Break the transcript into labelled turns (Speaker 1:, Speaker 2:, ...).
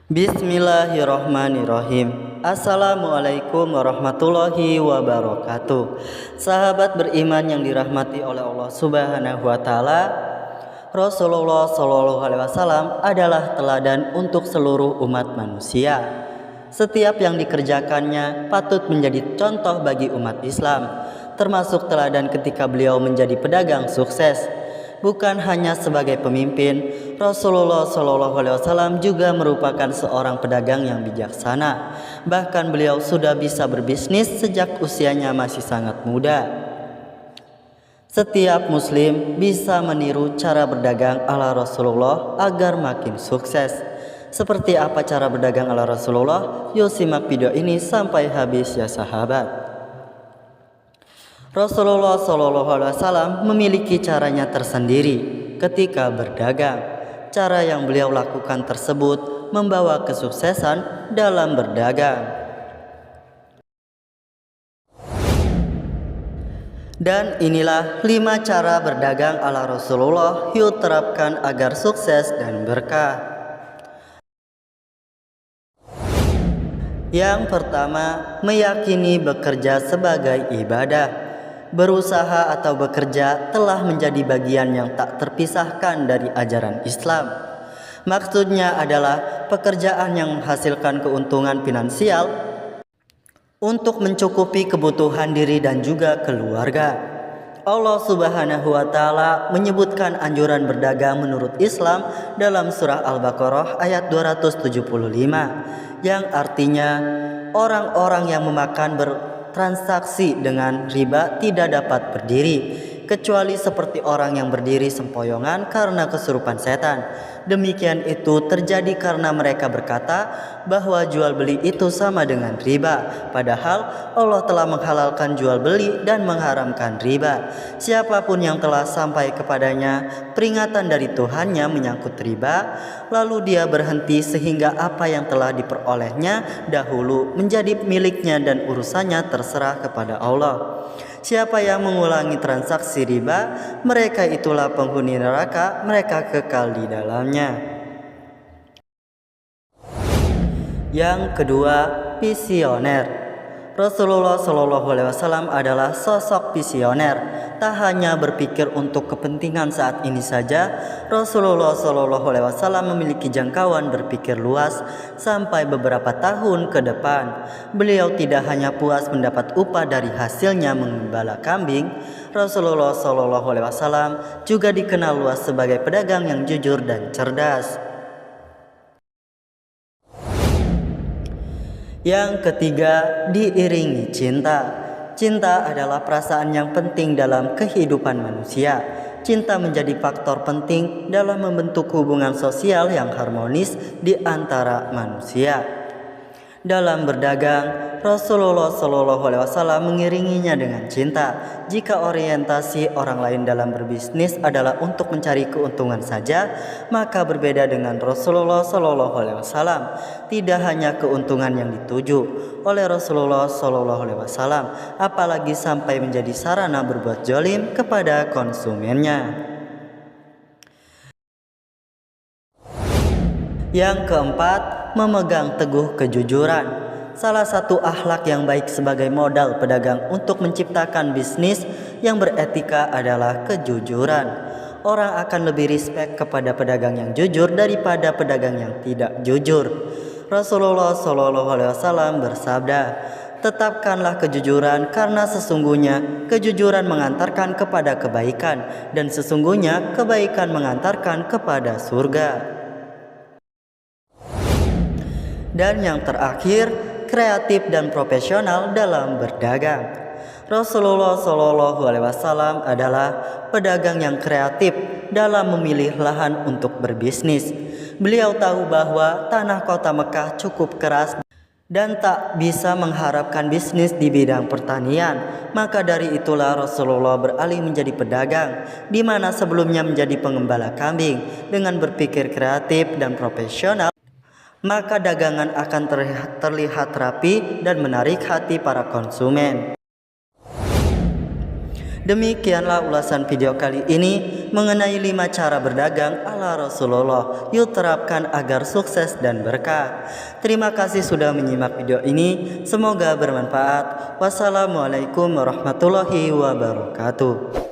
Speaker 1: Bismillahirrahmanirrahim. Assalamualaikum warahmatullahi wabarakatuh. Sahabat beriman yang dirahmati oleh Allah Subhanahu wa taala, Rasulullah Shallallahu alaihi wasallam adalah teladan untuk seluruh umat manusia. Setiap yang dikerjakannya patut menjadi contoh bagi umat Islam, termasuk teladan ketika beliau menjadi pedagang sukses. Bukan hanya sebagai pemimpin, Rasulullah Shallallahu alaihi wasallam juga merupakan seorang pedagang yang bijaksana. Bahkan beliau sudah bisa berbisnis sejak usianya masih sangat muda. Setiap muslim bisa meniru cara berdagang ala Rasulullah agar makin sukses. Seperti apa cara berdagang ala Rasulullah? Yuk simak video ini sampai habis ya sahabat. Rasulullah Shallallahu alaihi wasallam memiliki caranya tersendiri ketika berdagang. Cara yang beliau lakukan tersebut membawa kesuksesan dalam berdagang. Dan inilah 5 cara berdagang ala Rasulullah yuk terapkan agar sukses dan berkah. Yang pertama, meyakini bekerja sebagai ibadah. Berusaha atau bekerja telah menjadi bagian yang tak terpisahkan dari ajaran Islam. Maksudnya adalah pekerjaan yang menghasilkan keuntungan finansial untuk mencukupi kebutuhan diri dan juga keluarga. Allah Subhanahu wa taala menyebutkan anjuran berdagang menurut Islam dalam surah Al-Baqarah ayat 275 yang artinya orang-orang yang memakan transaksi dengan riba tidak dapat berdiri, kecuali seperti orang yang berdiri sempoyongan karena kesurupan setan. Demikian itu terjadi karena mereka berkata bahwa jual beli itu sama dengan riba, padahal Allah telah menghalalkan jual beli dan mengharamkan riba. Siapapun yang telah sampai kepadanya peringatan dari Tuhannya menyangkut riba, lalu dia berhenti sehingga apa yang telah diperolehnya dahulu menjadi miliknya dan urusannya terserah kepada Allah. Siapa yang mengulangi transaksi riba, mereka itulah penghuni neraka, mereka kekal di dalamnya. Yang kedua, visioner. Rasulullah Shallallahu alaihi wasallam adalah sosok visioner. Tak hanya berpikir untuk kepentingan saat ini saja, Rasulullah Shallallahu alaihi wasallam memiliki jangkauan berpikir luas sampai beberapa tahun ke depan. Beliau tidak hanya puas mendapat upah dari hasilnya mengembala kambing, Rasulullah Shallallahu alaihi wasallam juga dikenal luas sebagai pedagang yang jujur dan cerdas. Yang ketiga, diiringi cinta. Cinta adalah perasaan yang penting dalam kehidupan manusia. Cinta menjadi faktor penting dalam membentuk hubungan sosial yang harmonis di antara manusia. Dalam berdagang, Rasulullah Shallallahu alaihi wasallam mengiringinya dengan cinta. Jika orientasi orang lain dalam berbisnis adalah untuk mencari keuntungan saja, maka berbeda dengan Rasulullah Shallallahu alaihi wasallam. Tidak hanya keuntungan yang dituju oleh Rasulullah Shallallahu alaihi wasallam, apalagi sampai menjadi sarana berbuat zalim kepada konsumennya. Yang keempat, memegang teguh kejujuran. Salah satu akhlak yang baik sebagai modal pedagang untuk menciptakan bisnis yang beretika adalah kejujuran. Orang akan lebih respect kepada pedagang yang jujur daripada pedagang yang tidak jujur. Rasulullah Shallallahu alaihi wasallam bersabda, "Tetapkanlah kejujuran karena sesungguhnya kejujuran mengantarkan kepada kebaikan dan sesungguhnya kebaikan mengantarkan kepada surga." Dan yang terakhir, kreatif dan profesional dalam berdagang. Rasulullah Shallallahu alaihi wasallam adalah pedagang yang kreatif dalam memilih lahan untuk berbisnis. Beliau tahu bahwa tanah kota Mekah cukup keras dan tak bisa mengharapkan bisnis di bidang pertanian. Maka dari itulah Rasulullah beralih menjadi pedagang, di mana sebelumnya menjadi pengembala kambing. Dengan berpikir kreatif dan profesional, maka dagangan akan terlihat rapi dan menarik hati para konsumen. Demikianlah ulasan video kali ini mengenai 5 cara berdagang ala Rasulullah. Yuk terapkan agar sukses dan berkah. Terima kasih sudah menyimak video ini. Semoga bermanfaat. Wassalamualaikum warahmatullahi wabarakatuh.